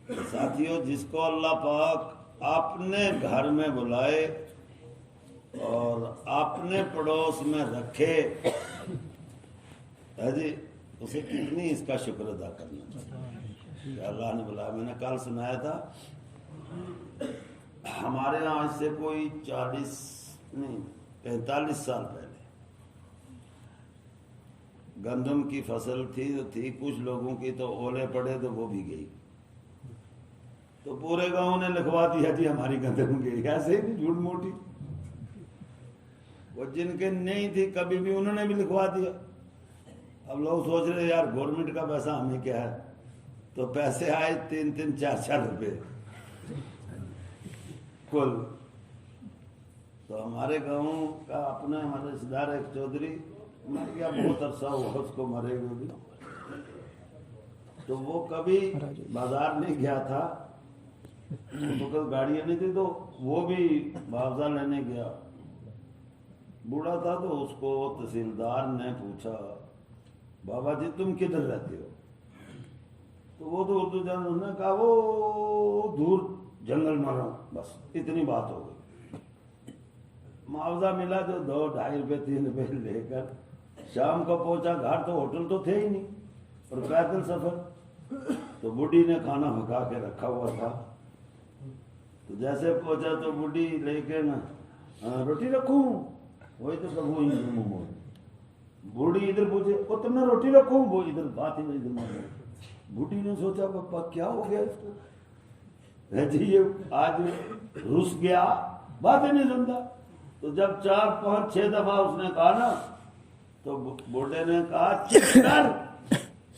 ساتھیوں، جس کو اللہ پاک اپنے گھر میں بلائے اور اپنے پڑوس میں رکھے ہے جی، اسے کتنی اس کا شکر ادا کرنا چاہیے کہ اللہ نے بلایا۔ میں نے کل سنایا تھا، ہمارے یہاں آج سے کوئی 45 سال پہلے گندم کی فصل تھی کچھ لوگوں کی تو اولے پڑے تو وہ بھی گئی، تو پورے گاؤں نے لکھوا دیا جی ہماری گندم گئی، ایسے ہی جھوٹ موٹی۔ وہ جن کے نہیں تھی کبھی بھی انہوں نے بھی لکھوا دیا۔ اب لوگ سوچ رہے یار گورنمنٹ کا پیسہ ہمیں کیا ہے، تو پیسے آئے 3-3 4-4 روپے کل۔ تو ہمارے گاؤں کا اپنا ہمارے رشتہ دار ایک چودھری مر گیا، بہت عرصہ ہوا اس کو مرے ہوئے بھی، تو وہ کبھی بازار نہیں گیا تھا، تو کل گاڑیاں نہیں تھی، تو وہ بھی معاوضہ لینے گیا۔ بوڑھا تھا تو اس کو تحصیلدار نے پوچھا بابا جی تم کدھر رہتے ہو؟ تو وہ تو اردو جان، انہوں نے کہا وہ دور جنگل میں رہا ہوں، بس اتنی بات ہو گئی۔ معاوضہ ملا جو 2-2.5 روپے 3 روپے لے کر شام کو پہنچا گھر، تو ہوٹل تو تھے ہی نہیں اور پیدل سفر، تو بڈھی نے کھانا پکا کے رکھا ہوا تھا، تو جیسے پہنچا تو بڈھی لے کے نا روٹی رکھوں، وہی تو سب وہی مومو، بوڑھی ادھر پوچھے وہ تم نے روٹی رکھوں، وہ ادھر بات ہی نہیں ادھر مومو۔ بوڑھی نے سوچا پپا کیا ہو گیا اس کو، جی یہ آج رس گیا، بات ہی نہیں سنتا۔ تو جب 4-5-6 دفعہ اس نے کہا نا، تو بوڑھے نے کہا چپ کر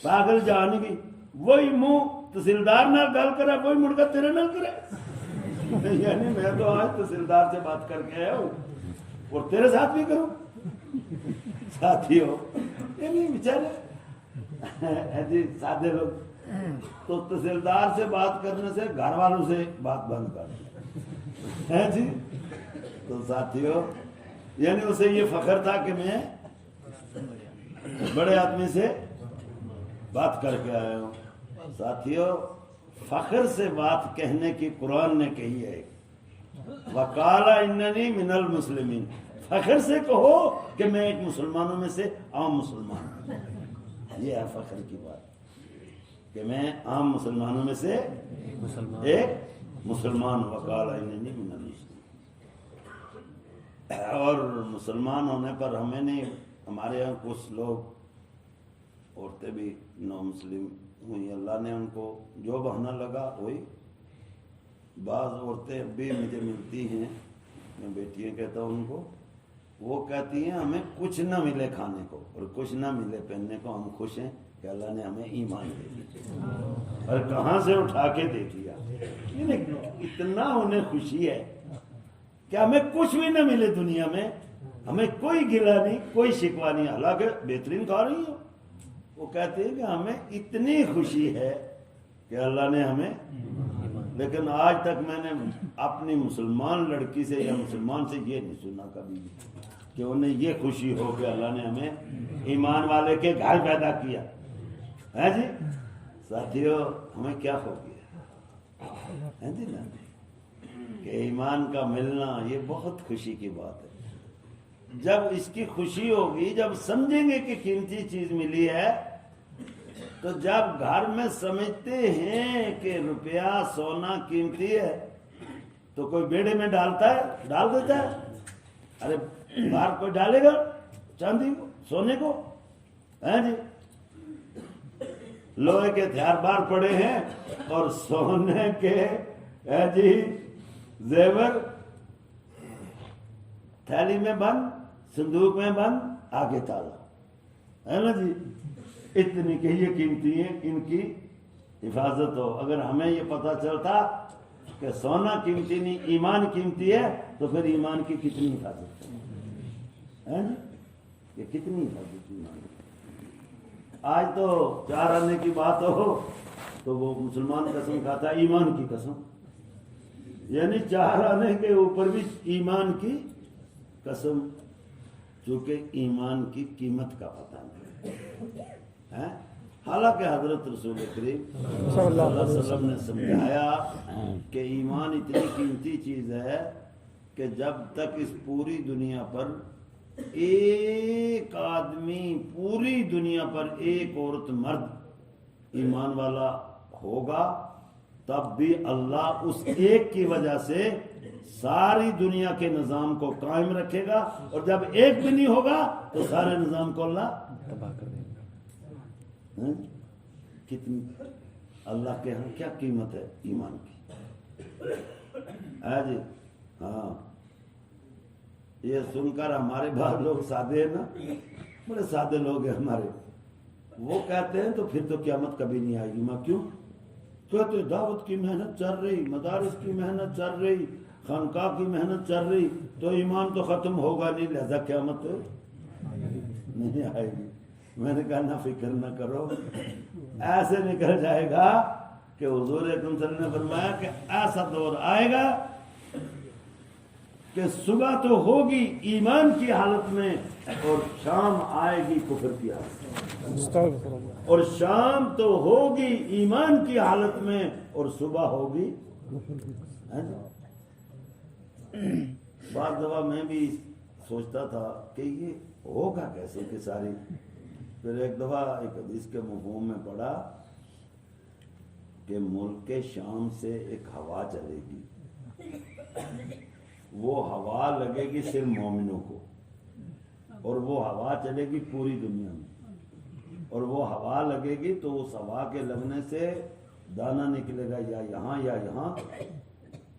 پاگل جان کی، وہی منہ تحصیلدار نہ گل کرے وہی مڑ کر تیرے نہ کرے، یعنی میں تو آج تحصیلدار سے بات کر کے آیا ہوں اور تیرے ساتھ بھی کروں۔ ساتھیوں یعنی بیچارے جی سادے لوگ، تو تحصیلدار سے بات کرنے سے گھر والوں سے بات بند کر دیا جی۔ تو ساتھیوں یعنی اسے یہ فخر تھا کہ میں بڑے آدمی سے بات کر کے آیا ہوں۔ ساتھیوں فخر سے بات کہنے کی قرآن نے کہی ہے، وَقَالَ إِنَّنِي مِنَ الْمُسْلِمِينَ، فخر سے کہو کہ میں ایک مسلمانوں میں سے عام مسلمان ہوں۔ یہ ہے فخر کی بات کہ میں عام مسلمانوں میں سے ایک مسلمان ہوں۔ وَقَالَ إِنَّنِي مِنَ الْمُسْلِمِينَ، اور مسلمان ہونے پر ہمیں نہیں، ہمارے یہاں کچھ لوگ عورتیں بھی نو مسلم ہوئی، اللہ نے ان کو جو بہانہ لگا وہی۔ بعض عورتیں اب بھی مجھے ملتی ہیں، میں بیٹیاں کہتا ہوں ان کو، وہ کہتی ہیں ہمیں کچھ نہ ملے کھانے کو اور کچھ نہ ملے پہننے کو، ہم خوش ہیں کہ اللہ نے ہمیں ایمان دے دیا اور کہاں سے اٹھا کے دے دیا۔ اتنا انہیں خوشی ہے کہ ہمیں کچھ بھی نہ ملے دنیا میں، ہمیں کوئی گلہ نہیں، کوئی شکوہ نہیں، حالانکہ بہترین کھا رہی ہو۔ وہ کہتے ہیں کہ ہمیں اتنی خوشی ہے کہ اللہ نے ہمیں، لیکن آج تک میں نے اپنی مسلمان لڑکی سے یا مسلمان سے یہ نہیں سنا کبھی بھی کہ انہیں یہ خوشی ہو کہ اللہ نے ہمیں ایمان والے کے گھر پیدا کیا ہے جی۔ ساتھیوں ہمیں کیا ہو گیا ہے جی نا، کہ ایمان کا ملنا یہ بہت خوشی کی بات ہے۔ جب اس کی خوشی ہوگی، جب سمجھیں گے کہ قیمتی چیز ملی ہے، تو جب گھر میں سمجھتے ہیں کہ روپیہ سونا قیمتی ہے تو کوئی بیڑے میں ڈالتا ہے، ڈال دیتا ہے؟ ارے باہر کوئی ڈالے گا چاندی کو، سونے کو ہے جی؟ لوہے کے ہتھیار باہر پڑے ہیں اور سونے کے ہے جی زیور تھیلی میں بند، صندوق میں بند، آگے تالا ہے نا جی۔ اتنی کہ یہ قیمتی ہے، ان کی حفاظت ہو۔ اگر ہمیں یہ پتہ چلتا کہ سونا قیمتی نہیں ایمان قیمتی ہے، تو پھر ایمان کی کتنی حفاظت ہے جی، یہ کتنی حفاظت ایمان کی۔ آج تو 4 آنے کی بات ہو تو وہ مسلمان قسم کھاتا ہے، ایمان کی قسم، یعنی 4 آنے کے اوپر بھی ایمان کی قسم، چونکہ ایمان کی قیمت کا پتہ نہیں ہے۔ حالانکہ حضرت رسول کریم صلی اللہ علیہ وسلم نے سمجھایا کہ ایمان اتنی قیمتی چیز ہے کہ جب تک اس پوری دنیا پر ایک آدمی، پوری دنیا پر ایک عورت مرد ایمان والا ہوگا، تب بھی اللہ اس ایک کی وجہ سے ساری دنیا کے نظام کو قائم رکھے گا، اور جب ایک بھی نہیں ہوگا تو سارے نظام کو اللہ تباہ کر دے گا۔ کتنی اللہ کے ہاں کیا قیمت ہے ایمان کی، جی ہاں۔ یہ سن کر ہمارے بعض لوگ سادے ہیں نا، بڑے سادے لوگ ہیں ہمارے، وہ کہتے ہیں تو پھر تو قیامت کبھی نہیں آئے گی۔ ماں کیوں؟ کہتے دعوت کی محنت چل رہی، مدارس کی محنت چل رہی، خانقاہ کی محنت چل رہی، تو ایمان تو ختم ہوگا نہیں، لہذا قیامت نہیں آئے گی۔ میں نے کہا نہ فکر نہ کرو، ایسے نکل جائے گا کہ حضور اکرم صلی اللہ علیہ وسلم نے فرمایا کہ ایسا دور آئے گا کہ صبح تو ہوگی ایمان کی حالت میں، اور شام آئے گی کفر کی حالت میں، اور شام تو ہوگی ایمان کی حالت میں اور صبح ہوگی۔ بعض دفعہ میں بھی سوچتا تھا کہ یہ ہوگا کیسے کہ ساری، پھر ایک دفعہ ایک حدیث کے مفہوم میں پڑھا کہ ملک شام سے ایک ہوا چلے گی، وہ ہوا لگے گی صرف مومنوں کو، اور وہ ہوا چلے گی پوری دنیا میں، اور وہ ہوا لگے گی تو اس ہوا کے لگنے سے دانہ نکلے گا یا یہاں یا یہاں،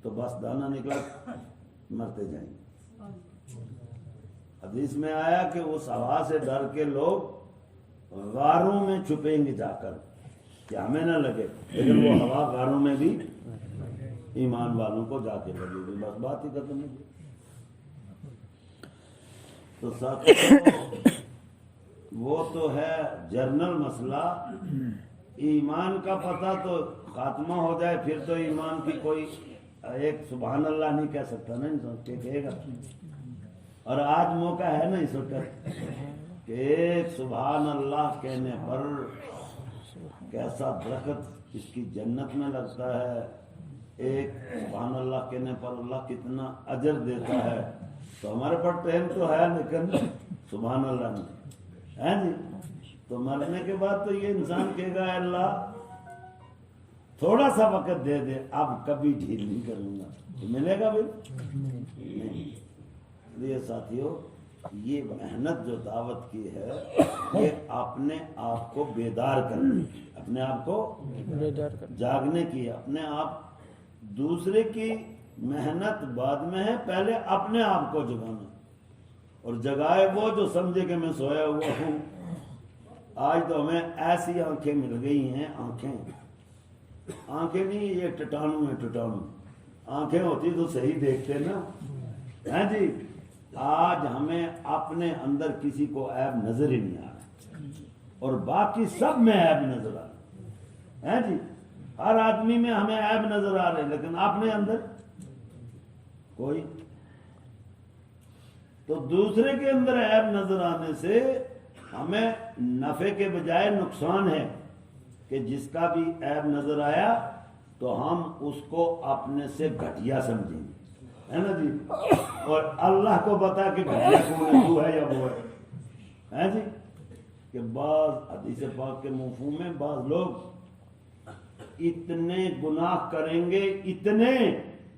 تو بس دانہ نکلا مرتے جائیں گے۔ حدیث میں آیا کہ اس ہوا سے ڈر کے لوگ غاروں میں چھپیں گے جا کر کہ ہمیں نہ لگے، لیکن وہ ہوا غاروں میں بھی ایمان والوں کو جا کے لگے گی، بس بات ہی ختم ہوگی۔ تو ساتھ وہ تو ہے جرنل مسئلہ، ایمان کا پتہ تو خاتمہ ہو جائے پھر تو ایمان کی کوئی ایک سبحان اللہ نہیں کہہ سکتا نا انسان، کہے گا۔ اور آج موقع ہے نا اس وقت کہ ایک سبحان اللہ کہنے پر کیسا درخت اس کی جنت میں لگتا ہے، ایک سبحان اللہ کہنے پر اللہ کتنا اجر دیتا ہے۔ تو ہمارے پاس ٹائم تو ہے لیکن سبحان اللہ نہیں ہے جی۔ تو مرنے کے بعد تو یہ انسان کہے گا اے اللہ تھوڑا سا وقت دے دے، اب کبھی ڈھیل نہیں کروں گا، تو ملے گا پھر نہیں۔ یہ ساتھیوں، یہ محنت جو دعوت کی ہے یہ اپنے آپ کو بیدار کرنے، اپنے آپ کو جاگنے کی، اپنے آپ، دوسرے کی محنت بعد میں ہے، پہلے اپنے آپ کو جگانا۔ اور جگائے وہ جو سمجھے کہ میں سویا ہوا ہوں۔ آج تو ہمیں ایسی آنکھیں مل گئی ہیں، آنکھیں نہیں، یہ ٹٹانو ہے، ٹٹانو آنکھیں ہوتی تو صحیح دیکھتے نا، ہیں جی۔ آج ہمیں اپنے اندر کسی کو عیب نظر ہی نہیں آ رہا، اور باقی سب میں عیب نظر آ رہا ہے جی۔ ہر آدمی میں ہمیں عیب نظر آ رہے، لیکن اپنے اندر کوئی۔ تو دوسرے کے اندر عیب نظر آنے سے ہمیں نفع کے بجائے نقصان ہے کہ جس کا بھی عیب نظر آیا تو ہم اس کو اپنے سے گھٹیا سمجھیں گے، ہے نا جی۔ اور اللہ کو بتا کہ گھٹیا کون ہے، تو ہے یا وہ ہے جی۔ کہ بعض حدیث پاک کے مفہوم میں بعض لوگ اتنے گناہ کریں گے، اتنے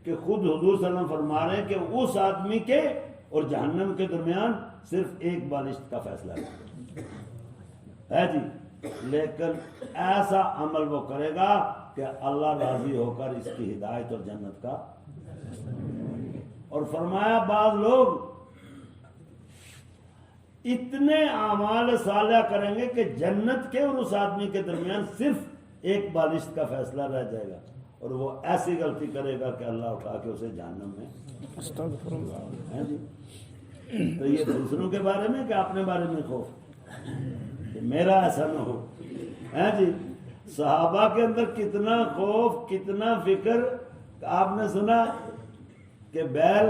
کہ خود حضور صلی اللہ علیہ وسلم فرما رہے ہیں کہ اس آدمی کے اور جہنم کے درمیان صرف ایک بالشت کا فیصلہ ہے جی۔ لیکن ایسا عمل وہ کرے گا کہ اللہ راضی ہو کر اس کی ہدایت اور جنت کا۔ اور فرمایا بعض لوگ اتنے اعمال صالحہ کریں گے کہ جنت کے اور اس آدمی کے درمیان صرف ایک بالشت کا فیصلہ رہ جائے گا، اور وہ ایسی غلطی کرے گا کہ اللہ اٹھا کے اسے جہنم میں ہے جی۔ تو یہ دوسروں کے بارے میں کہ اپنے بارے میں خوف کہ میرا ایسا نہ ہو، ہے جی۔ صحابہ کے اندر کتنا خوف، کتنا فکر۔ آپ نے سنا کہ بیل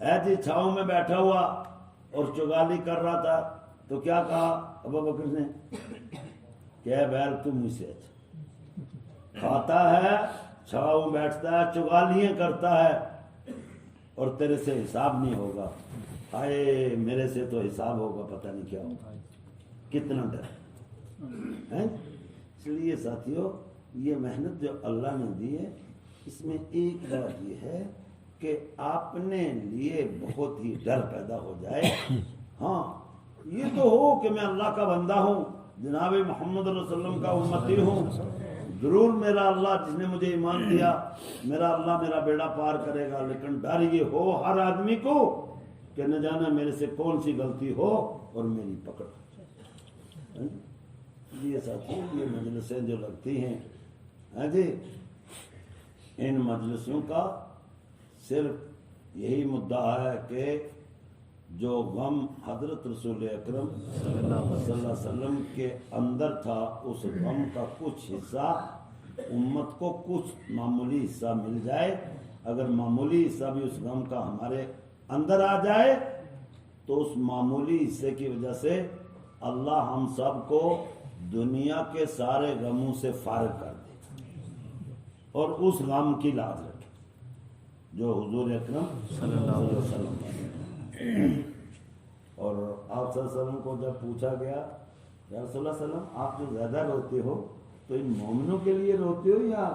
ہے جی چھاؤں میں بیٹھا ہوا اور چگالی کر رہا تھا، تو کیا کہا ابو بکر نے کہ اے بیل تم مجھ سے اچھا، کھاتا ہے، چھاؤں بیٹھتا ہے، چغالیاں کرتا ہے اور تیرے سے حساب نہیں ہوگا، ہائے میرے سے تو حساب ہوگا، پتہ نہیں کیا ہوگا، کتنا ڈر ہے۔ اس لیے ساتھیو یہ محنت جو اللہ نے دی ہے، اس میں ایک بات یہ ہے کہ اپنے لیے بہت ہی ڈر پیدا ہو جائے، ہاں یہ تو ہو کہ میں اللہ کا بندہ ہوں، جناب محمد رسول اللہ صلی اللہ علیہ وسلم کا امتی ہوں، ضرور میرا اللہ جس نے مجھے ایمان دیا میرا اللہ میرا بیڑا پار کرے گا، لیکن ڈر یہ ہو ہر آدمی کو کہ نہ جانا میرے سے کون سی غلطی ہو اور میری پکڑ۔ یہ ساتھی یہ مجلسیں جو لگتی ہیں جی، ان مجلسوں کا صرف یہی مدعا ہے کہ جو غم حضرت رسول اکرم صلی اللہ علیہ وسلم کے اندر تھا، اس غم کا کچھ حصہ امت کو کچھ معمولی حصہ مل جائے۔ اگر معمولی حصہ بھی اس غم کا ہمارے اندر آ جائے تو اس معمولی حصے کی وجہ سے اللہ ہم سب کو دنیا کے سارے غموں سے فارغ کر دے اور اس غم کی لاج رکھے جو حضور اکرم صلی اللہ علیہ وسلم۔ اور آپ صلی اللہ علیہ وسلم کو جب پوچھا گیا یا رسول اللہ صلی اللہ علیہ وسلم آپ جو زیادہ روتے ہو تو ان مومنوں کے لیے روتے ہو یا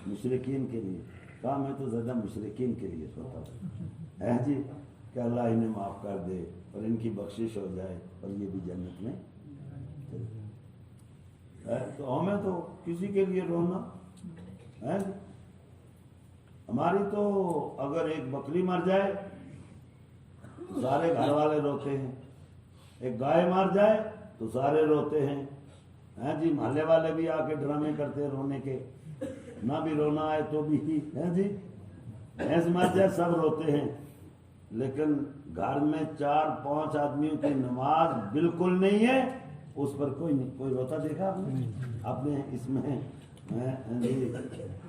مشرکین کے لیے؟ کہا میں تو زیادہ مشرکین کے لیے روتا ہوں جی، کہ اللہ انہیں معاف کر دے اور ان کی بخشش ہو جائے اور یہ بھی جنت میں چلے جائے۔ تو ہمیں تو کسی کے لیے رونا ہے جی؟ ہماری تو اگر ایک بکری مر جائے سارے گھر والے روتے ہیں، ایک گائے مار جائے تو سارے روتے ہیں جی، محلے والے بھی آ کے ڈرامے کرتے ہیں رونے کے، نہ بھی رونا آئے تو بھی ہے جی، بھینس مر جائے سب روتے ہیں، لیکن گھر میں 4-5 آدمیوں کی نماز بالکل نہیں ہے اس پر کوئی نہیں، کوئی روتا دیکھا آپ نے اس میں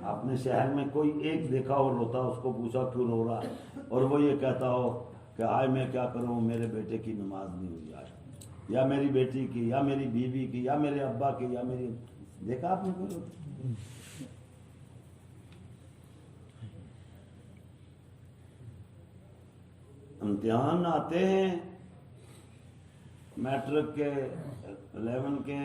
آپ نے شہر میں کوئی ایک دیکھا ہو روتا، اس کو پوچھا کیوں رو رہا ہے اور وہ یہ کہتا ہو کہ آئے میں کیا کروں میرے بیٹے کی نماز نہیں ہوئی آج، یا میری بیٹی کی یا میری بیوی کی یا میرے ابا کی یا میری، دیکھا آپ نے کوئی روتا؟ امتحان آتے ہیں میٹرک کے، 11 کے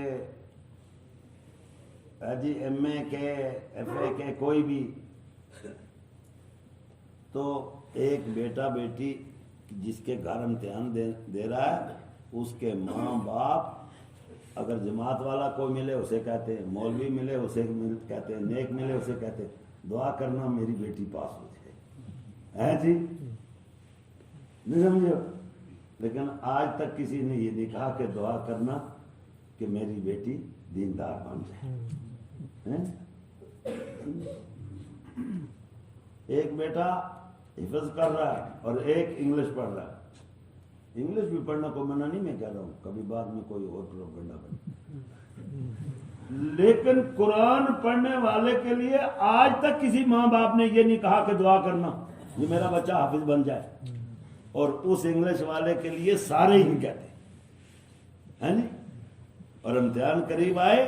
جی، ایم اے کے، ایف اے کے، کوئی بھی، تو ایک بیٹا بیٹی جس کے گھر امتحان دے رہا ہے اس کے ماں باپ اگر جماعت والا کوئی ملے اسے کہتے ہیں، مولوی ملے اسے کہتے ہیں، نیک ملے اسے کہتے ہیں دعا کرنا میری بیٹی پاس ہو جائے ہے جی، نہیں سمجھو؟ لیکن آج تک کسی نے یہ نہیں کہا کہ دعا کرنا کہ میری بیٹی دیندار بن جائے۔ ایک بیٹا حفظ کر رہا ہے اور ایک انگلش پڑھ رہا ہے، انگلش بھی پڑھنا کو منع نہیں میں کہہ رہا ہوں، کبھی بعد میں کوئی اور پروپیگنڈا بنے، لیکن قرآن پڑھنے والے کے لیے آج تک کسی ماں باپ نے یہ نہیں کہا کہ دعا کرنا یہ میرا بچہ حافظ بن جائے، اور اس انگلش والے کے لیے سارے ہی کہتے ہیں جی۔ اور امتحان قریب آئے،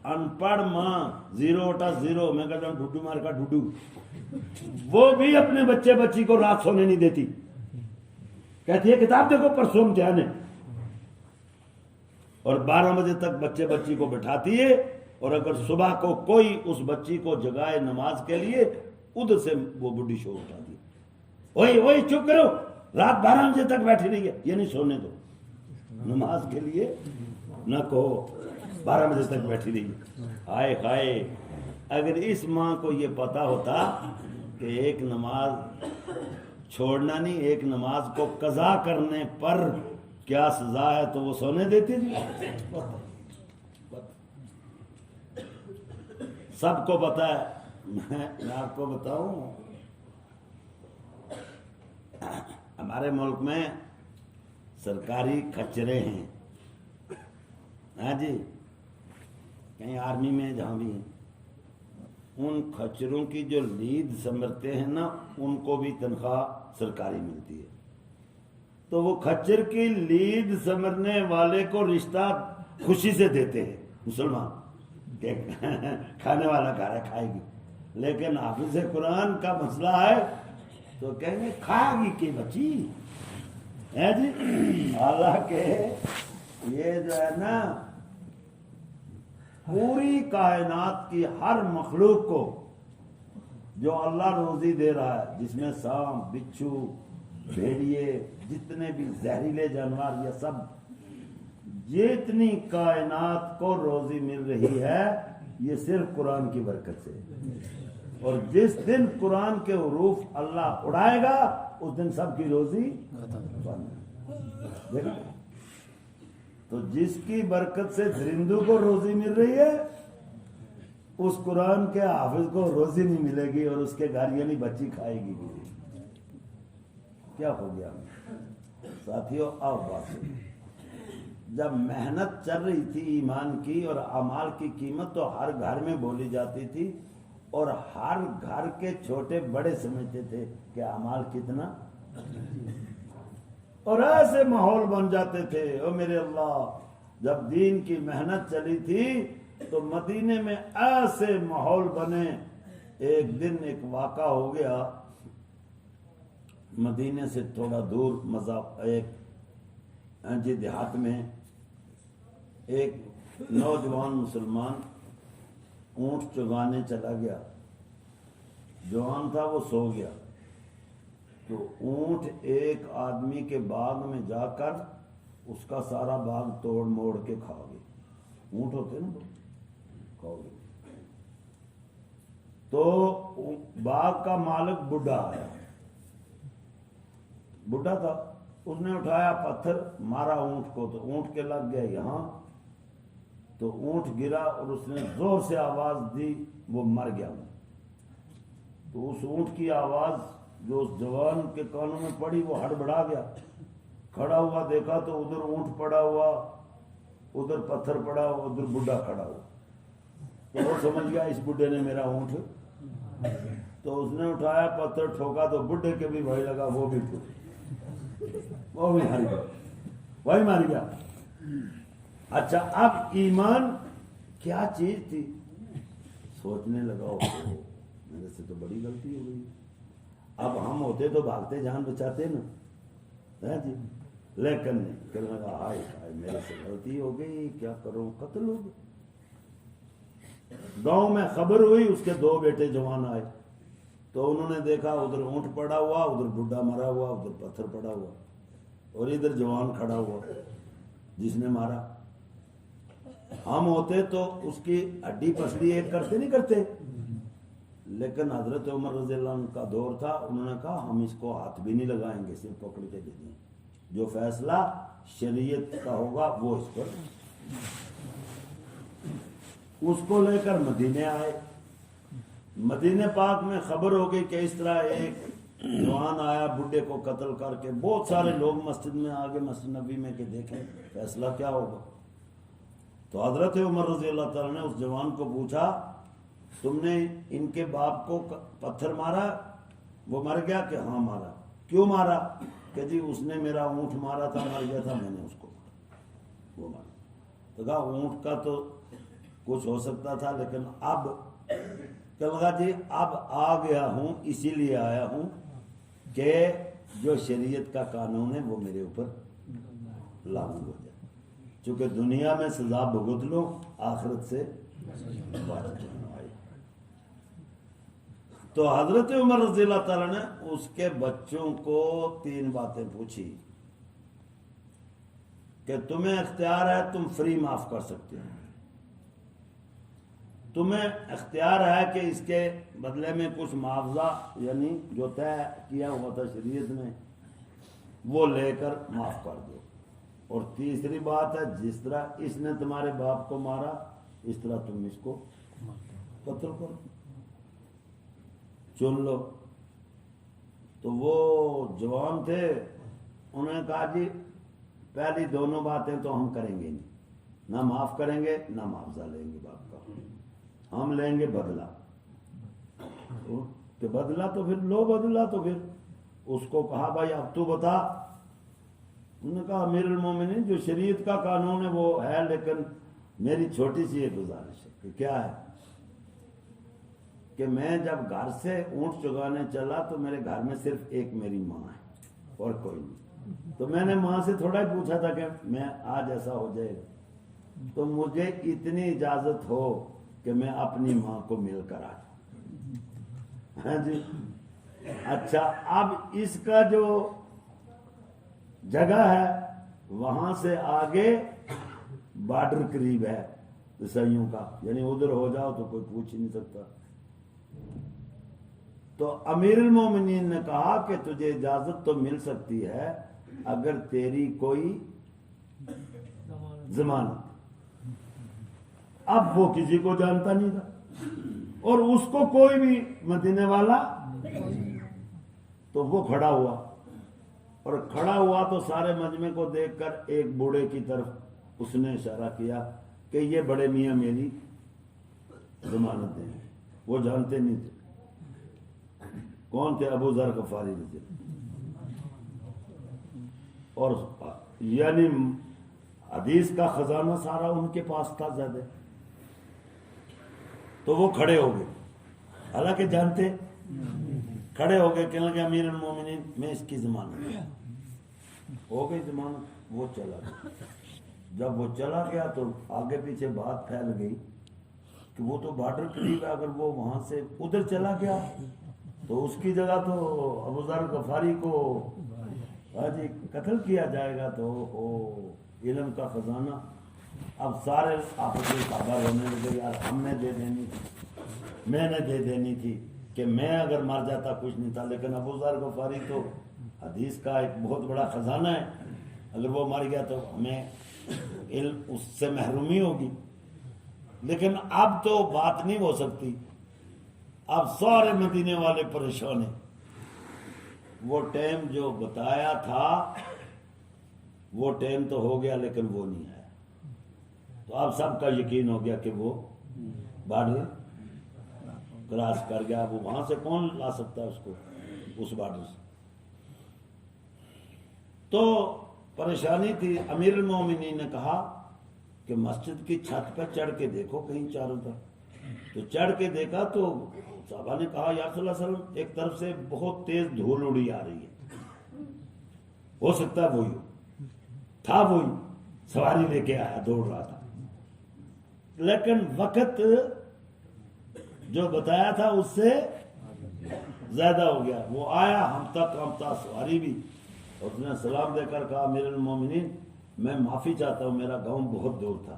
ان پڑھ ماں 0/0، میں کہتا ہوں ڈھڈو مار کا ڈھڈو، وہ بھی اپنے بچے بچی کو رات سونے نہیں دیتی، کہتی ہے کتاب دیکھو پرسوں امتحان ہے، اور 12 بجے تک بچے بچی کو بٹھاتی ہے، اور اگر صبح کو کوئی اس بچی کو جگائے نماز کے لیے ادھر سے وہ بڈھی شور اٹھاتی ہے، وہی چپ کرو، رات 12 بجے تک بیٹھی رہی ہے، یہ نہیں سونے دو نماز کے لیے، نہ کہو 12 بجے تک بیٹھی رہی ہے۔ ہائے ہائے، اگر اس ماں کو یہ پتا ہوتا کہ ایک نماز چھوڑنا نہیں، ایک نماز کو قضا کرنے پر کیا سزا ہے تو وہ سونے دیتی تھی، سب کو پتا ہے۔ میں آپ کو بتاؤں، ہمارے ملک میں سرکاری کچرے ہیں ہاں جی، کہیں آرمی میں جہاں بھی ہیں، ان کھچروں کی جو لید سمرتے ہیں نا ان کو بھی تنخواہ سرکاری ملتی ہے، تو وہ کھچر کی لید سمرنے والے کو رشتہ خوشی سے دیتے ہیں، مسلمان کہ کھانے والا کھا رہا ہے کھائے گی، لیکن حافظ قرآن کا مسئلہ ہے تو کہیں گے کھائے گی کہ بچی ہے جی۔ حالانکہ یہ جو ہے نا پوری کائنات کی ہر مخلوق کو جو اللہ روزی دے رہا ہے، جس میں سانپ، بچھو، بھیڑیے، جتنے بھی زہریلے جانور، یہ سب جتنی کائنات کو روزی مل رہی ہے یہ صرف قرآن کی برکت سے، اور جس دن قرآن کے حروف اللہ اڑائے گا اس دن سب کی روزی بند۔ تو جس کی برکت سے درندوں کو روزی مل رہی ہے اس قرآن کے حافظ کو روزی نہیں ملے گی، اور اس کے گھر یعنی بچی کھائے گی۔ کیا ہو گیا ساتھیوں؟ آؤ بات، جب محنت چل رہی تھی ایمان کی اور اعمال کی قیمت تو ہر گھر میں بولی جاتی تھی، اور ہر گھر کے چھوٹے بڑے سمجھتے تھے کہ اعمال کتنا، اور ایسے ماحول بن جاتے تھے۔ او میرے اللہ، جب دین کی محنت چلی تھی تو مدینے میں ایسے ماحول بنے۔ ایک دن ایک واقعہ ہو گیا، مدینے سے تھوڑا دور ایک دیہات میں ایک نوجوان مسلمان اونٹ چگانے چلا گیا۔ جوان تھا، وہ سو گیا تو اونٹ ایک آدمی کے باغ میں جا کر اس کا سارا باغ توڑ موڑ کے کھا گئے۔ اونٹ ہوتے نا، کھا گئے۔ تو باغ کا مالک بڈھا آیا، بڈھا تھا، اس نے اٹھایا پتھر مارا اونٹ کو، تو اونٹ کے لگ گیا یہاں، تو اونٹ گرا اور اس نے زور سے آواز دی، وہ مر گیا۔ تو اس اونٹ کی آواز جو اس جوان کے کانوں میں پڑی وہ ہڑبڑا گیا، کھڑا ہوا، دیکھا تو ادھر اونٹ پڑا ہوا، ادھر پتھر پڑا ہوا، ادھر بڈھا کھڑا ہوا۔ تو وہ سمجھ گیا اس بڈھے نے میرا اونٹ، تو اس نے اٹھایا پتھر ٹھوکا تو بڈھے کے بھی بھائی لگا، وہ بھی وہ بھی ہار گیا، وہی مار گیا۔ اچھا، اب ایمان کیا چیز تھی؟ سوچنے لگا میرے سے تو بڑی غلطی ہو گئی، اب ہم ہوتے تو بھاگتے جان بچاتے نا جی، لیکن نہیں، کہنے لگا ہائے ہائے میرے سے غلطی ہو گئی، کیا کروں، قتل ہو گیا۔ گاؤں میں خبر ہوئی، اس کے 2 بیٹے جوان آئے، تو انہوں نے دیکھا ادھر اونٹ پڑا ہوا، ادھر بڈھا مرا ہوا، ادھر پتھر پڑا ہوا، اور ادھر جوان کھڑا ہوا جس نے مارا۔ ہم ہوتے تو اس کی ہڈی پسلی ایک کرتے نہیں کرتے، لیکن حضرت عمر رضی اللہ عنہ کا دور تھا، انہوں نے کہا ہم اس کو ہاتھ بھی نہیں لگائیں گے، صرف پکڑ کے دے دیں، جو فیصلہ شریعت کا ہوگا وہ اس پر۔ اس کو لے کر مدینے آئے۔ مدینے پاک میں خبر ہو گئی کہ اس طرح ایک جوان آیا بڈھے کو قتل کر کے۔ بہت سارے لوگ مسجد میں آگے، مسجد نبی میں کہ دیکھیں فیصلہ کیا ہوگا۔ تو حضرت عمر رضی اللہ تعالیٰ نے اس جوان کو پوچھا تم نے ان کے باپ کو پتھر مارا؟ وہ مر گیا کہ ہاں مارا۔ کیوں مارا؟ کہ جی اس نے میرا اونٹ مارا تھا، مر گیا تھا، میں نے اس کو مارا، وہ مارا۔ تو کہا اونٹ کا تو کچھ ہو سکتا تھا، لیکن اب کہ لگا جی اب آ گیا ہوں، اسی لیے آیا ہوں کہ جو شریعت کا قانون ہے وہ میرے اوپر لاگو ہو جائے، چونکہ دنیا میں سزا بھگت لو، آخرت سے بات کرنا آئی۔ تو حضرت عمر رضی اللہ تعالیٰ نے اس کے بچوں کو 3 باتیں پوچھی کہ تمہیں اختیار ہے، تم فری معاف کر سکتے ہو، تمہیں اختیار ہے کہ اس کے بدلے میں کچھ معاوضہ یعنی جو طے کیا ہوا تھا شریعت میں وہ لے کر معاف کر دو، اور تیسری بات ہے جس طرح اس نے تمہارے باپ کو مارا اس طرح تم اس کو قتل کرو، چن لو۔ تو وہ جوان تھے، انہوں نے کہا جی پہلی دونوں باتیں تو ہم کریں گے نہیں، نہ معاف کریں گے نہ معاوضہ لیں گے باپ کا، ہم لیں گے بدلہ۔ کہ بدلہ تو پھر لو بدلہ، تو پھر اس کو کہا بھائی اب تو بتا۔ انہوں نے کہا امیر المومنین جو شریعت کا قانون ہے وہ ہے، لیکن میری چھوٹی سی ایک گزارش ہے کہ کیا ہے کہ میں جب گھر سے اونٹ چگانے چلا تو میرے گھر میں صرف ایک میری ماں ہے اور کوئی نہیں. تو میں نے ماں سے تھوڑا ہی پوچھا تھا کہ میں آج ایسا ہو جائے تو مجھے اتنی اجازت ہو کہ میں اپنی ماں کو مل کر آ جاؤں. ہاں جی اچھا، اب اس کا جو جگہ ہے وہاں سے آگے بارڈر قریب ہے عیسائیوں کا، یعنی ادھر ہو جاؤ تو کوئی پوچھ ہی نہیں سکتا. تو امیر المومنین نے کہا کہ تجھے اجازت تو مل سکتی ہے اگر تیری کوئی ضمانت. اب وہ کسی کو جانتا نہیں تھا اور اس کو کوئی بھی مدینے والا، تو وہ کھڑا ہوا اور کھڑا ہوا تو سارے مجمع کو دیکھ کر ایک بوڑھے کی طرف اس نے اشارہ کیا کہ یہ بڑے میاں میری ضمانت دیں. وہ جانتے نہیں تھے کون تھے، ابو ذر غفاری رضی اللہ. اور یعنی حدیث کا خزانہ سارا ان کے پاس تھا زیادہ. تو وہ کھڑے ہو گئے، حالانکہ جانتے، کھڑے ہو گئے، کہنے لگے امیر المومنین میں اس کی ضمانت ہو گئی. ضمانت وہ چلا گیا. جب وہ چلا گیا تو آگے پیچھے بات پھیل گئی کہ وہ تو بارڈر قریب ہے، اگر وہ وہاں سے ادھر چلا گیا تو اس کی جگہ تو ابو ذر غفاری کو جی قتل کیا جائے گا. تو علم کا خزانہ. اب سارے آپس میں خبر ہونے لگے، یار ہم نے دے دینی تھی، میں نے دے دینی تھی کہ میں اگر مر جاتا کچھ نہیں تھا. لیکن ابو ذر غفاری تو حدیث کا ایک بہت بڑا خزانہ ہے، اگر وہ مر گیا تو ہمیں علم اس سے محرومی ہوگی. لیکن اب تو بات نہیں ہو سکتی. اب سارے مدینے والے پریشان ہیں. وہ ٹائم جو بتایا تھا وہ ٹائم تو ہو گیا لیکن وہ نہیں آیا. تو اب سب کا یقین ہو گیا کہ وہ بارڈر کراس کر گیا. وہ وہاں سے کون لا سکتا ہے اس کو، اس بارڈر سے. تو پریشانی تھی. امیر المومنین نے کہا کہ مسجد کی چھت پہ چڑھ کے دیکھو کہیں چاروں طرف. تو چڑھ کے دیکھا تو صحابہ نے کہا یا رسول اللہ صلی اللہ علیہ وسلم ایک طرف سے بہت تیز دھول اڑی آ رہی ہے، ہو سکتا ہے وہی تھا، وہی سواری لے کے آیا، دوڑ رہا تھا. لیکن وقت جو بتایا تھا اس سے زیادہ ہو گیا. وہ آیا، ہم تک سواری بھی. اس نے سلام دے کر کہا امیر المومنین میں معافی چاہتا ہوں، میرا گاؤں بہت دور تھا،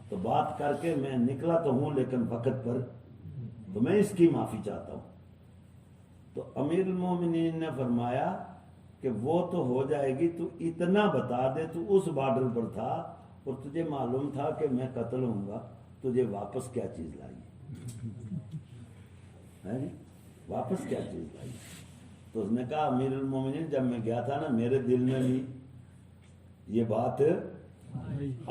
تو بات کر کے میں نکلا تو ہوں لیکن وقت پر، تو میں اس کی معافی چاہتا ہوں. تو امیر المومنین نے فرمایا کہ وہ تو ہو جائے گی، تو اتنا بتا دے تو اس بارڈر پر تھا اور تجھے معلوم تھا کہ میں قتل ہوں گا، تجھے واپس کیا چیز لائی ہے؟ واپس کیا چیز لائی؟ تو اس نے کہا امیر المومنین جب میں گیا تھا نا میرے دل میں بھی یہ بات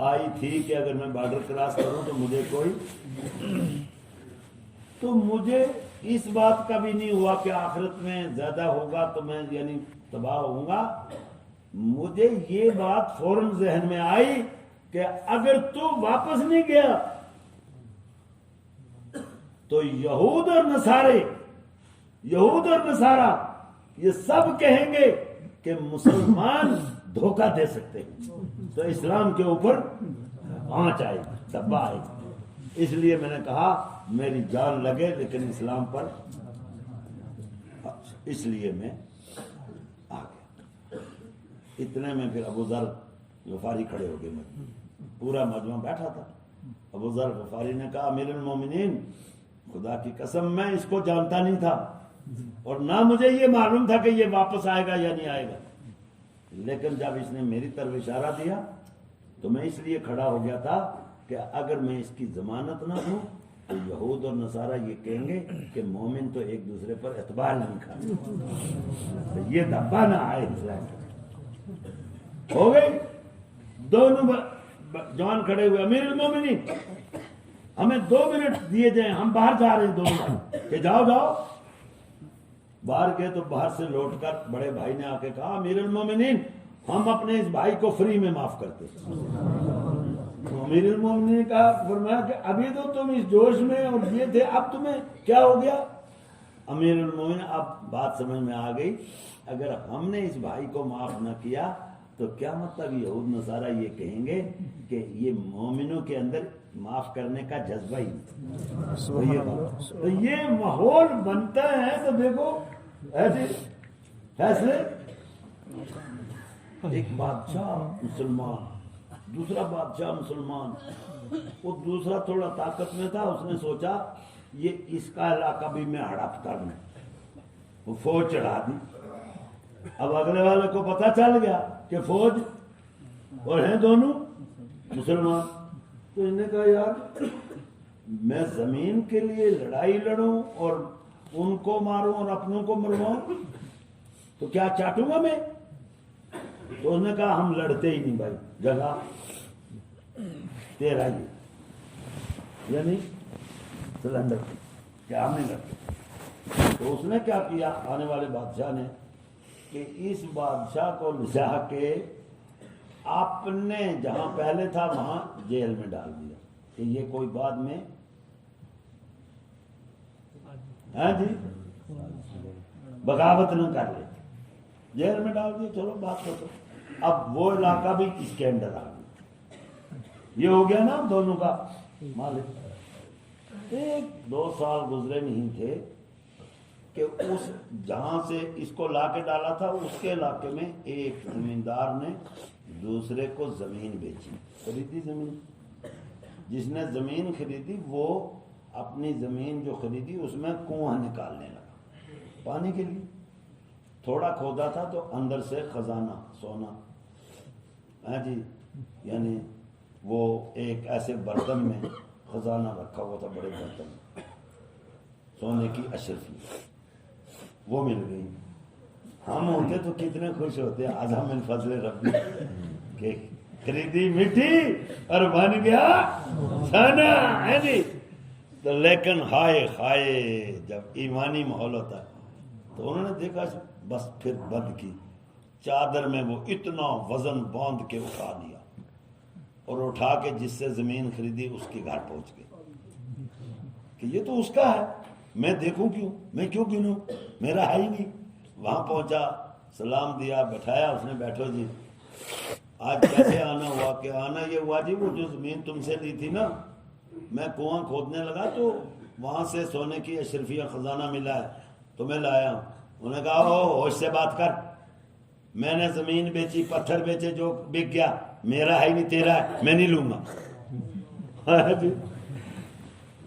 آئی تھی کہ اگر میں بارڈر کراس کروں تو مجھے کوئی، تو مجھے اس بات کا بھی نہیں ہوا کہ آخرت میں زیادہ ہوگا تو میں یعنی تباہ ہوں گا. مجھے یہ بات فوراً ذہن میں آئی کہ اگر تو واپس نہیں گیا تو یہود اور نصارہ یہ سب کہیں گے کہ مسلمان دھوکہ دے سکتے ہیں، تو اسلام کے اوپر آنچ آئے گی، دبا آئے گی. اس لیے میں نے کہا میری جان لگے لیکن اسلام پر، اس لیے میں آ گیا. اتنے میں پھر ابو ذر غفاری کھڑے ہو گئے، پورا مجمع بیٹھا تھا. ابو ذر غفاری نے کہا امیر المومنین خدا کی قسم میں اس کو جانتا نہیں تھا اور نہ مجھے یہ معلوم تھا کہ یہ واپس آئے گا یا نہیں آئے گا، لیکن جب اس نے میری طرف اشارہ دیا تو میں اس لیے کھڑا ہو گیا تھا کہ اگر میں اس کی ضمانت نہ دوں تو یہود اور نصارہ یہ کہیں گے کہ مومن تو ایک دوسرے پر اعتبار نہیں کھاتے، یہ دھبا نہ آئے. ہو گئی. دونوں جوان کھڑے ہوئے، امیر المومنین ہمیں 2 منٹ دیے جائیں، ہم باہر جا رہے ہیں. دونوں کہ جاؤ. باہر گئے تو باہر سے لوٹ کر بڑے بھائی نے آ کے کہا امیر المومنین ہم اپنے اس بھائی کو فری میں معاف کرتے. امیر المومنین نے کہا فرمایا کہ ابھی تو تم اس جوش میں اور یہ تھے، اب تمہیں کیا ہو گیا؟ امیر المومنین اب بات سمجھ میں آ گئی، اگر ہم نے اس بھائی کو معاف نہ کیا تو کیا مطلب یہود نصارہ یہ کہیں گے کہ یہ مومنوں کے اندر معاف کرنے کا جذبہ ہی نہیں۔ تو یہ ماحول بنتا ہے تو دیکھو ایسے فیصلے، ایک بادشاہ مسلمان، دوسرا بادشاہ مسلمان، وہ دوسرا تھوڑا طاقت میں تھا، اس نے سوچا یہ اس کا علاقہ بھی میں ہڑپ کر لوں، وہ فوج چڑھا دی۔ اب اگلے والے کو پتہ چل گیا کہ فوج اور ہیں دونوں مسلمان، تو انہوں نے کہا یار میں زمین کے لیے لڑائی لڑوں اور ان کو ماروں اور اپنوں کو مرواؤں تو کیا چاٹوں گا میں؟ تو انہوں نے کہا ہم لڑتے ہی نہیں بھائی، جگہ تیرا ہی، یعنی سلنڈر کیا ہم نہیں لڑتے۔ تو اس نے کیا کیا آنے والے بادشاہ نے کہ اس بادشاہ کو لجا کے آپ نے جہاں پہلے تھا وہاں جیل میں ڈال دیا کہ یہ کوئی بعد میں ہاں جی بغاوت نہ کر لے، جیل میں ڈال دیا، چلو بات کرو۔ اب وہ علاقہ بھی اس کے اندر آ گیا، یہ ہو گیا نا دونوں کا مالک۔ 1-2 سال گزرے نہیں تھے کہ اس جہاں سے اس کو لا کے ڈالا تھا اس کے علاقے میں ایک زمیندار نے دوسرے کو زمین بیچی، خریدی زمین۔ جس نے زمین خریدی وہ اپنی زمین جو خریدی اس میں کنواں نکالنے لگا پانی کے لیے، تھوڑا کھودا تھا تو اندر سے خزانہ سونا، ہاں جی، یعنی وہ ایک ایسے برتن میں خزانہ رکھا ہوا تھا، بڑے برتن میں سونے کی اشرفی، وہ مل گئی۔ ہم ہوتے تو کتنے خوش ہوتے، اعظم من فضل ربی کہ خریدی مٹی اور بن گیا سونا، ہے جی۔ تو لیکن ہائے ہائے جب ایمانی ماحول ہوتا ہے تو انہوں نے دیکھا بس پھر بد کی، چادر میں وہ اتنا وزن باندھ کے اٹھا دیا اور اٹھا کے جس سے زمین خریدی اس کے گھر پہنچ گئے کہ یہ تو اس کا ہے، میں دیکھوں کیوں، میں کیوں گنوں، میرا ہے ہی نہیں۔ وہاں پہنچا، سلام دیا، بٹھایا، اس نے بیٹھو جی آج کیسے آنا ہوا؟ کہ آنا یہ ہوا جی وہ جو زمین تم سے لی تھی نا، میں کنواں کھودنے لگا تو وہاں سے سونے کی اشرفیہ خزانہ ملا ہے تو میں لایا ہوں۔ انہوں نے کہا ہوش سے بات کر، میں نے زمین بیچی، پتھر بیچے، جو بک گیا میرا ہے نہیں تیرا ہے، میں نہیں لوں گا۔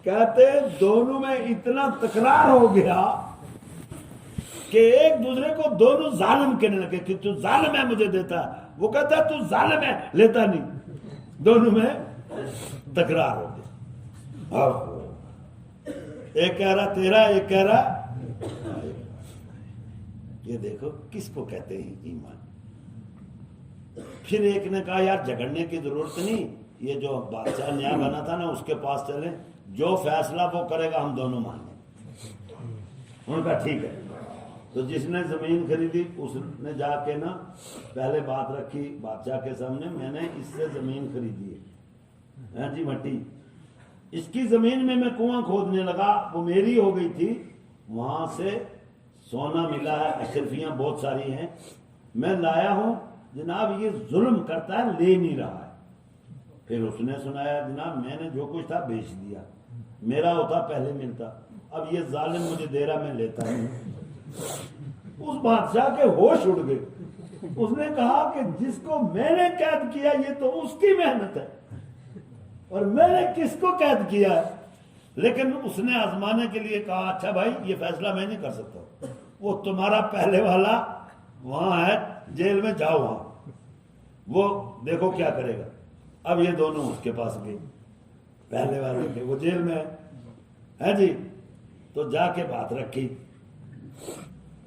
کہتے دونوں میں اتنا تکرار ہو گیا کہ ایک دوسرے کو دونوں ظالم کہنے لگے کہ تو ظالم ہے مجھے دیتا ہے، وہ کہتا ہے تو ظالم ہے لیتا نہیں، دونوں میں تکرار ہو گیا۔ ایک کہہ رہا تیرا، ایک کہہ رہا، یہ دیکھو کس کو کہتے ہیں ایمان۔ پھر ایک نے کہا یار جھگڑنے کی ضرورت نہیں، یہ جو بادشاہ نیا بنا تھا نا اس کے پاس چلیں، جو فیصلہ وہ کرے گا ہم دونوں مان لیں۔ انہوں نے کہا ٹھیک ہے۔ تو جس نے زمین خریدی اس نے جا کے نا پہلے بات رکھی بادشاہ کے سامنے، میں نے اس سے زمین خریدی ہے، ہاں جی مٹی، اس کی زمین میں کنواں کھودنے لگا، وہ میری ہو گئی تھی، وہاں سے سونا ملا ہے، اشرفیاں بہت ساری ہیں، میں لایا ہوں، جناب یہ ظلم کرتا ہے، لے نہیں رہا ہے۔ پھر اس نے سنایا جناب میں نے جو کچھ تھا بیچ دیا، میرا ہوتا پہلے ملتا، اب یہ ظالم مجھے دے رہا میں لیتا ہوں۔ اس بادشاہ کے ہوش اڑ گئے، اس نے کہا کہ جس کو میں نے قید کیا یہ تو اس کی محنت ہے اور میں نے کس کو قید کیا ہے۔ لیکن اس نے آزمانے کے لیے کہا اچھا بھائی یہ فیصلہ میں نہیں کر سکتا، وہ تمہارا پہلے والا وہاں ہے جیل میں، جاؤ وہاں، وہ دیکھو کیا کرے گا۔ اب یہ دونوں اس کے پاس گئے، پہلے والے کے، وہ جیل میں ہے جی۔ تو جا کے بات رکھی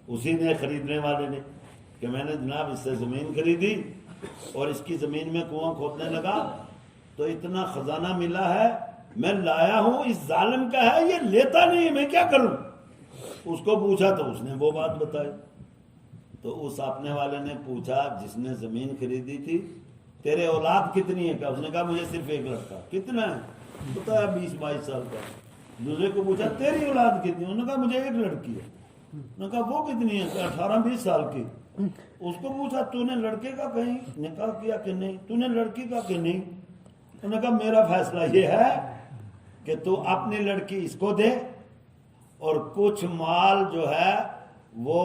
اسی نے، خریدنے والے نے، کہ میں نے جناب اس سے زمین خریدی اور اس کی زمین میں کنواں کھودنے لگا تو اتنا خزانہ ملا ہے، میں لایا ہوں، اس ظالم کا ہے، یہ لیتا نہیں، میں کیا کروں؟ اس کو پوچھا تو اس نے وہ بات بتائی۔ تو اس اپنے والے نے پوچھا جس نے زمین خریدی تھی تیرے اولاد کتنی ہے؟ کہ اس نے کہا مجھے صرف ایک لڑکا. کتنا ہے؟ بتایا 20-22 سال کا. دوسرے کو پوچھا تیری اولاد کتنی؟ انہوں نے کہا مجھے ایک لڑکی ہے. انہوں نے کہا وہ کتنی ہے؟ 18-20 سال کی. اس کو پوچھا تو نے لڑکے کا کہیں نکاح کیا کہ نہیں؟ تو نے لڑکی کا کہ نہیں؟ انہوں نے کہا میرا فیصلہ یہ ہے کہ تو اپنی لڑکی اس کو دے اور کچھ مال جو ہے وہ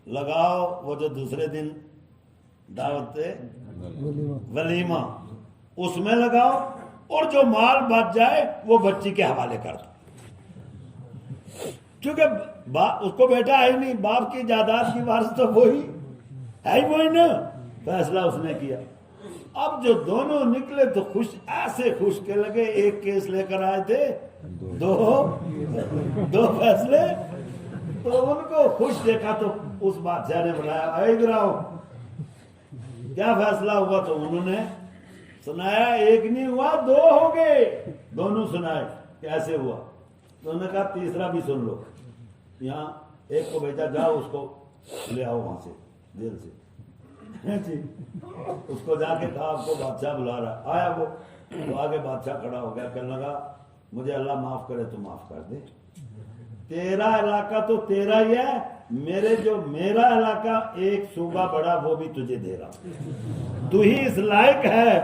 لگاؤ، وہ جو دوسرے دن دعوت ولیمہ اس میں لگاؤ، اور جو مال بچ جائے وہ بچی کے حوالے کر دو. کیونکہ اس کو بیٹا ہے نہیں، باپ کی جائیداد کی وارث تو وہی ہے، وہی نا. فیصلہ اس نے کیا. اب جو دونوں نکلے تو خوش، ایسے خوش کے لگے. ایک کیس لے کر آئے تھے، دو فیصلے. تو ان کو خوش دیکھا تو اس بادشاہ نے بلایا، ادھر آؤ، کیا فیصلہ ہوا؟ تو انہوں نے سنایا، ایک نہیں ہوا 2 ہو گئے. دونوں سنائے کیسے ہوا. تو انہوں نے کہا تیسرا بھی سن لو. یہاں ایک کو بھیجا، جاؤ اس کو لے آؤ وہاں سے جیل سے. اس کو جا کے کہا آپ کو بادشاہ بلا رہا. آیا وہ تو آگے بادشاہ کھڑا ہو گیا، کہنے لگا مجھے اللہ معاف کرے تو معاف کر دے. تیرا علاقہ تو تیرا ہی ہے، میرا علاقہ ایک صوبہ بڑا وہ بھی تجھے دے رہا. تو ہی اس لائق ہے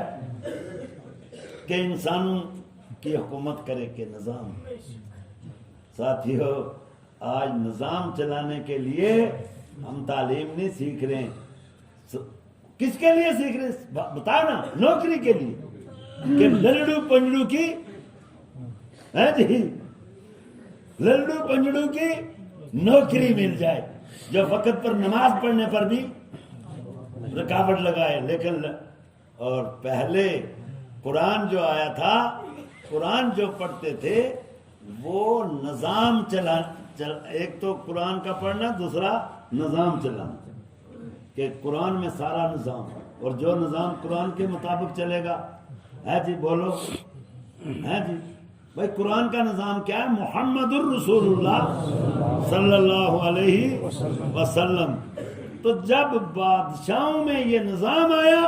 کہ انسانوں کی حکومت کرے کہ نظام. ساتھیو، آج نظام چلانے کے لیے ہم تعلیم نہیں سیکھ رہے. کس کے لیے سیکھ رہے؟ بتا نا. نوکری کے لیے کہ للڑو پنجڑو کی ہے جی، للڑو پنجڑو کی نوکری مل جائے، جو وقت پر نماز پڑھنے پر بھی رکاوٹ لگائے. لیکن اور پہلے قرآن جو آیا تھا، قرآن جو پڑھتے تھے وہ نظام ایک تو قرآن کا پڑھنا، دوسرا نظام چلانا، کہ قرآن میں سارا نظام، اور جو نظام قرآن کے مطابق چلے گا ہے جی. بولو ہے جی. بھائی قرآن کا نظام کیا ہے؟ محمد الرسول اللہ صلی اللہ علیہ وسلم. تو جب بادشاہوں میں یہ نظام آیا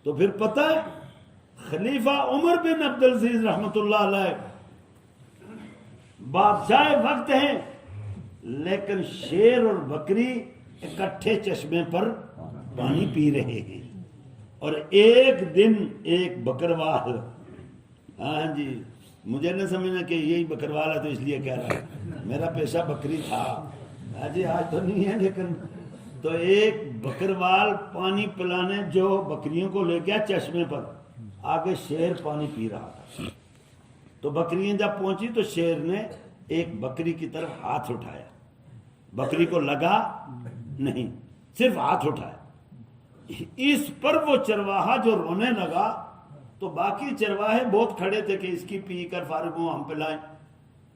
تو پھر پتہ ہے خلیفہ عمر بن عبدالعزیز رحمۃ اللہ علیہ بادشاہ وقت ہیں، لیکن شیر اور بکری اکٹھے چشمے پر پانی پی رہے ہیں. اور ایک دن ایک بکروال، ہاں جی، مجھے نہ سمجھنا کہ یہی بکروال ہے تو اس لیے کہہ رہا ہے، میرا پیشہ بکری تھا. ہاں جی، آج تو نہیں ہے، لیکن تو ایک بکروال پانی پلانے جو بکریوں کو لے گیا چشمے پر، آگے شیر پانی پی رہا تھا. تو بکریاں جب پہنچی تو شیر نے ایک بکری کی طرف ہاتھ اٹھایا. بکری کو لگا نہیں، صرف ہاتھ اٹھایا. اس پر وہ چرواہا جو رونے لگا تو باقی چرواہے بہت کھڑے تھے کہ اس کی پی کر فارغ ہوں، ہم پلائیں.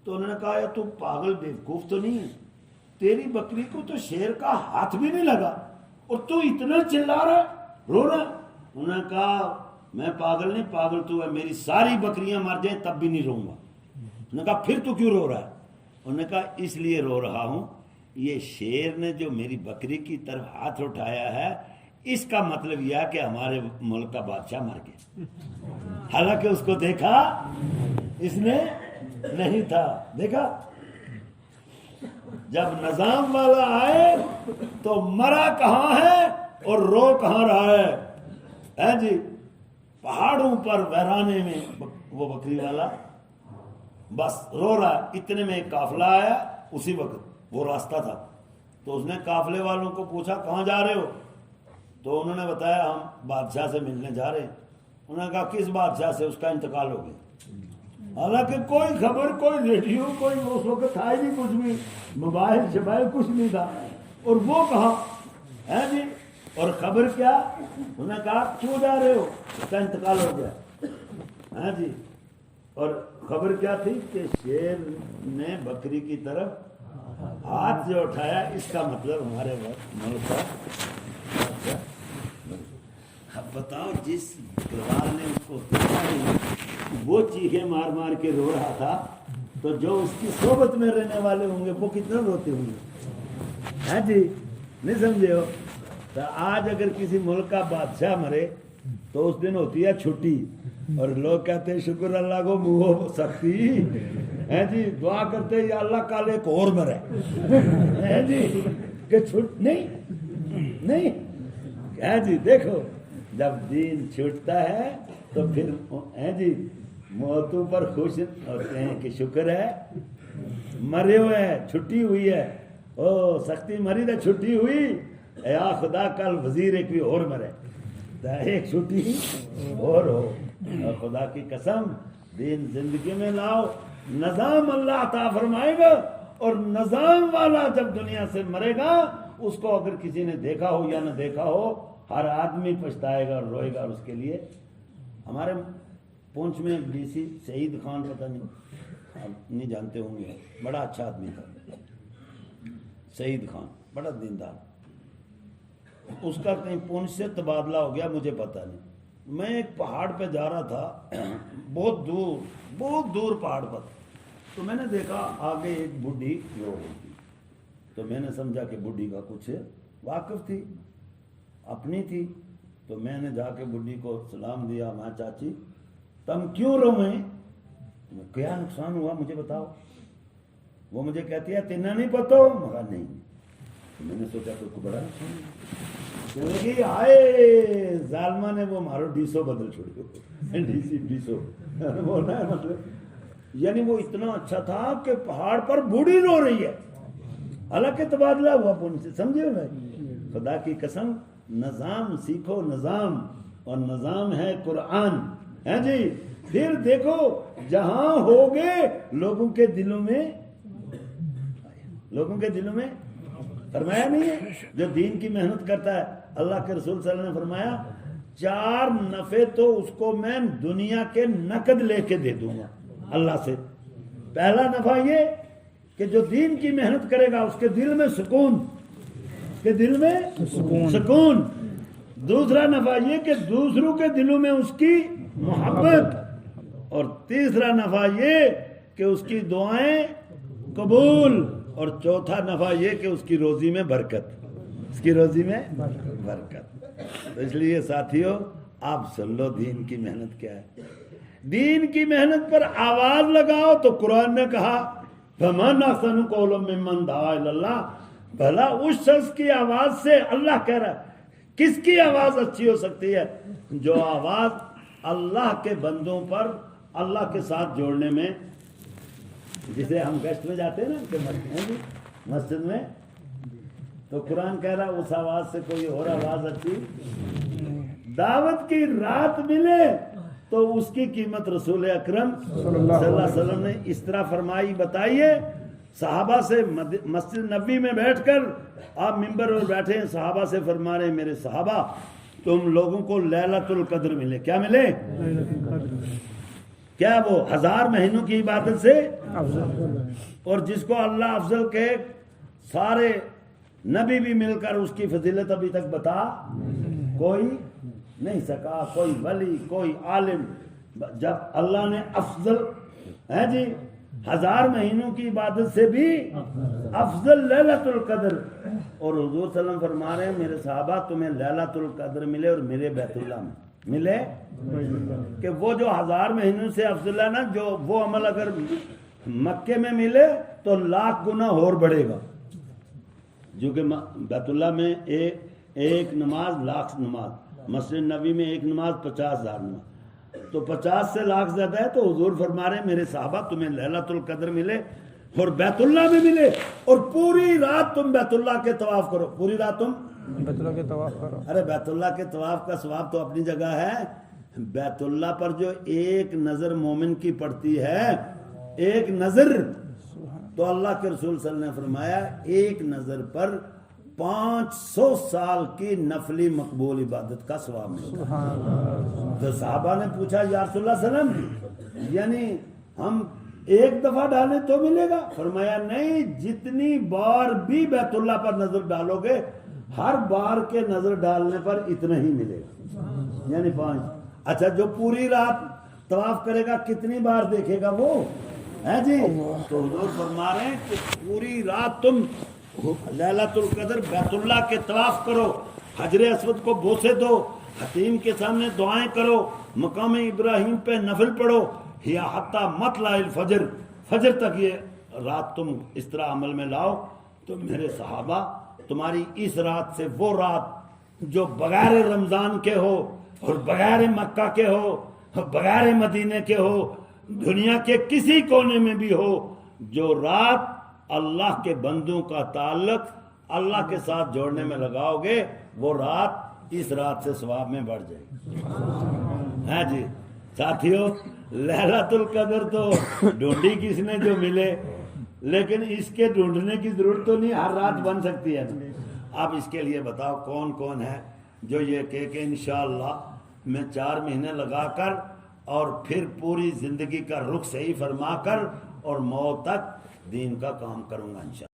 تو انہوں نے کہا یا تو پاگل بیوقوف تو نہیں ہے، تیری بکری کو تو شیر کا ہاتھ بھی نہیں لگا اور تو اتنا چلا رہا رو رہا. انہوں نے کہا میں پاگل نہیں، پاگل تو ہے، میری ساری بکریاں مر جائیں تب بھی نہیں رہوں گا. انہوں نے کہا پھر تو کیوں رو رہا ہے؟ انہوں نے کہا اس لیے رو رہا ہوں، یہ شیر نے جو میری بکری کی طرف ہاتھ اٹھایا ہے اس کا مطلب یہ ہے کہ ہمارے ملک کا بادشاہ مر گیا. حالانکہ اس کو دیکھا اس نے نہیں تھا. دیکھا جب نظام والا آئے تو مرا کہاں ہے اور رو کہاں رہا ہے جی. پہاڑوں پر ویرانے میں وہ بکری والا بس رو رہا ہے. اتنے میں ایک قافلہ آیا، اسی وقت وہ راستہ تھا. تو اس نے قافلے والوں کو پوچھا کہاں جا رہے ہو؟ تو انہوں نے بتایا ہم بادشاہ سے ملنے جا رہے ہیں. انہوں نے کہا کس بادشاہ سے؟ اس کا انتقال ہو گیا. حالانکہ کوئی خبر، کوئی ریڈیو، کوئی اس وقت تھا ہی نہیں، کچھ بھی موبائل شبائل کچھ نہیں تھا. اور وہ کہاں ہے جی؟ اور خبر کیا؟ انہوں نے کہا کیوں جا رہے ہو؟ اس کا انتقال ہو گیا. ہاں جی. اور خبر کیا تھی کہ شیر نے بکری کی طرف ہاتھ جو اٹھایا، اس کا مطلب ہمارے ملک کا. اب بتاؤ جس بکروال نے اس کو وہ چیخے مار مار کے رو رہا تھا تو جو اس کی صحبت میں رہنے والے ہوں گے وہ کتنا روتے ہوں گے. ہاں جی، نہیں سمجھے ہو؟ تو آج اگر کسی ملک کا بادشاہ مرے تو اس دن ہوتی ہے چھٹی اور لوگ کہتے ہیں شکر اللہ کو منہ سختی ہے جی, دعا کرتے یا اللہ کل ایک اور مرے ہے جی کہ چھٹ نہیں ہے جی. دیکھو جب دین چھوٹتا ہے تو پھر ہے جی موتوں پر خوش ہوتے ہیں کہ شکر ہے مرے ہوئے ہیں, چھٹی ہوئی ہے, او سختی مری تو چھٹی ہوئی, یا خدا کل وزیر ایک بھی اور مرے, ایک چھٹی اور ہو. اور خدا کی قسم دین زندگی میں لاؤ, نظام اللہ عطا فرمائے گا, اور نظام والا جب دنیا سے مرے گا اس کو اگر کسی نے دیکھا ہو یا نہ دیکھا ہو, ہر آدمی پچھتائے گا اور روئے گا. اور اس کے لیے ہمارے پونچھ میں ڈی سی شہید خان, پتہ نہیں جانتے ہوں گے, بڑا اچھا آدمی تھا شہید خان, بڑا دیندار. اس کا کہیں پونچھ سے تبادلہ ہو گیا, مجھے پتہ نہیں. میں ایک پہاڑ پہ جا رہا تھا, بہت دور پہاڑ پر, تو میں نے دیکھا آگے ایک بڈھی رو رہی تھی. تو میں نے سمجھا کہ بڈھی کا کچھ واقف تھی, اپنی تھی. تو میں نے جا کے بڈھی کو سلام دیا, ماں چاچی تم کیوں روئیں, کیا نقصان ہوا مجھے بتاؤ. وہ مجھے کہتی ہے تینا نہیں پتہ, مگر نہیں. میں نے سوچا تو بڑا نقصان آئے ظالمہ نے وہ مارو ڈیسو بدل چھوڑ ڈیسو بولنا ہے مطلب, یعنی وہ اتنا اچھا تھا کہ پہاڑ پر بوڑھی رو رہی ہے, حالانکہ تبادلہ ہوا پون سے. سمجھے نا, خدا کی قسم نظام سیکھو, نظام, اور نظام ہے قرآن ہے جی. پھر دیکھو جہاں ہوگے لوگوں کے دلوں میں فرمایا نہیں ہے, جو دین کی محنت کرتا ہے, اللہ کے رسول صلی اللہ علیہ وسلم نے فرمایا 4 نفع تو اس کو میں دنیا کے نقد لے کے دے دوں گا اللہ سے. پہلا نفع یہ کہ جو دین کی محنت کرے گا اس کے دل میں سکون. دوسرا نفع یہ کہ دوسروں کے دلوں میں اس کی محبت. اور تیسرا نفع یہ کہ اس کی دعائیں قبول. اور چوتھا نفع یہ کہ اس کی روزی میں برکت. تو اس لیے ساتھیوں آپ سن لو دین کی محنت کیا ہے. دین کی محنت پر آواز لگاؤ تو قرآن نے کہا فَمَنْ أَحْسَنُ قَوْلًا مِّمَّنْ دَعَا إِلَى اللَّهِ, بھلا اس شخص کی آواز سے, اللہ کہہ رہا ہے کس کی آواز اچھی ہو سکتی ہے, جو آواز اللہ کے بندوں پر اللہ کے ساتھ جوڑنے میں, جسے ہم گشت میں جاتے ہیں نا مسجد میں, تو قرآن کہہ رہا اس آواز سے کوئی اور آواز اچھی. دعوت کی رات ملے تو اس کی قیمت رسول اکرم صلی اللہ علیہ وسلم نے اس طرح فرمائی. بتائیے صحابہ سے مسجد نبوی میں بیٹھ کر آپ ممبر پر بیٹھے ہیں, صحابہ سے فرما رہے ہیں میرے صحابہ تم لوگوں کو لیلۃ القدر ملے. کیا ملے؟ کیا وہ 1000 مہینوں کی عبادت سے, اور جس کو اللہ افضل کے سارے نبی بھی مل کر اس کی فضیلت ابھی تک بتا کوئی نہیں سکا, کوئی ولی, کوئی عالم. جب اللہ نے افضل ہے جی 1000 مہینوں کی عبادت سے بھی افضل لیلۃ القدر, اور حضور صلی اللہ علیہ وسلم فرما رہے ہیں میرے صحابہ تمہیں لیلۃ القدر ملے اور میرے بیت اللہ میں ملے, کہ وہ جو 1000 مہینوں سے افضل ہے نا, جو وہ عمل اگر مکے میں ملے تو 1,00,000 گنا اور بڑھے گا. جو کہ بیت اللہ میں ایک نماز 1,00,000 نماز, مسجد نبی میں ایک نماز 50,000 نماز, تو 50 سے 1,00,000 زیادہ ہے. تو حضور فرما رہے ہیں میرے صحابہ تمہیں لیلۃ القدر ملے اور بیت اللہ میں ملے, اور پوری رات تم بیت اللہ کے طواف کرو. پوری رات تم بیت اللہ کے طواف کرو. ارے بیت اللہ کے طواف کا ثواب تو اپنی جگہ ہے, بیت اللہ پر جو ایک نظر مومن کی پڑتی ہے, ایک نظر, تو اللہ کے رسول صلی اللہ علیہ وسلم نے فرمایا ایک نظر پر 500 سال کی نفلی مقبول عبادت کا ثواب ملتا ہے. تو صحابہ نے پوچھا یا رسول اللہ صلی اللہ علیہ وسلم یعنی ہم ایک دفعہ ڈالیں تو ملے گا؟ فرمایا نہیں, جتنی بار بھی بیت اللہ پر نظر ڈالو گے ہر بار کے نظر ڈالنے پر اتنا ہی ملے گا, یعنی 5. اچھا جو پوری رات طواف کرے گا کتنی بار دیکھے گا وہ ہے جی. تو حضور فرما رہے ہیں کہ پوری رات تم لیلۃ القدر بیت اللہ کے طواف کرو, حجر اسود کو بوسے دو, حتیم کے سامنے دعائیں کرو، مقام ابراہیم پہ نفل پڑھو، یا حتی مطلع الفجر، فجر تک یہ رات تم اس طرح عمل میں لاؤ، تو میرے صحابہ تمہاری اس رات سے وہ رات جو بغیر رمضان کے ہو اور بغیر مکہ کے ہو، بغیر مدینے کے ہو، دنیا کے کسی کونے میں بھی ہو، جو رات اللہ کے بندوں کا تعلق اللہ کے ساتھ جوڑنے میں لگاؤ گے، وہ رات اس رات سے ثواب میں بڑھ جائے گی۔ ہاں جی ساتھیو، لیلۃ القدر تو ڈھونڈی کس نے جو ملے، لیکن اس کے ڈھونڈنے کی ضرورت تو نہیں، ہر رات بن سکتی ہے۔ اب اس کے لیے بتاؤ کون کون ہے جو یہ کہ انشاءاللہ میں 4 مہینے لگا کر اور پھر پوری زندگی کا رخ صحیح فرما کر اور موت تک دین کا کام کروں گا انشاءاللہ۔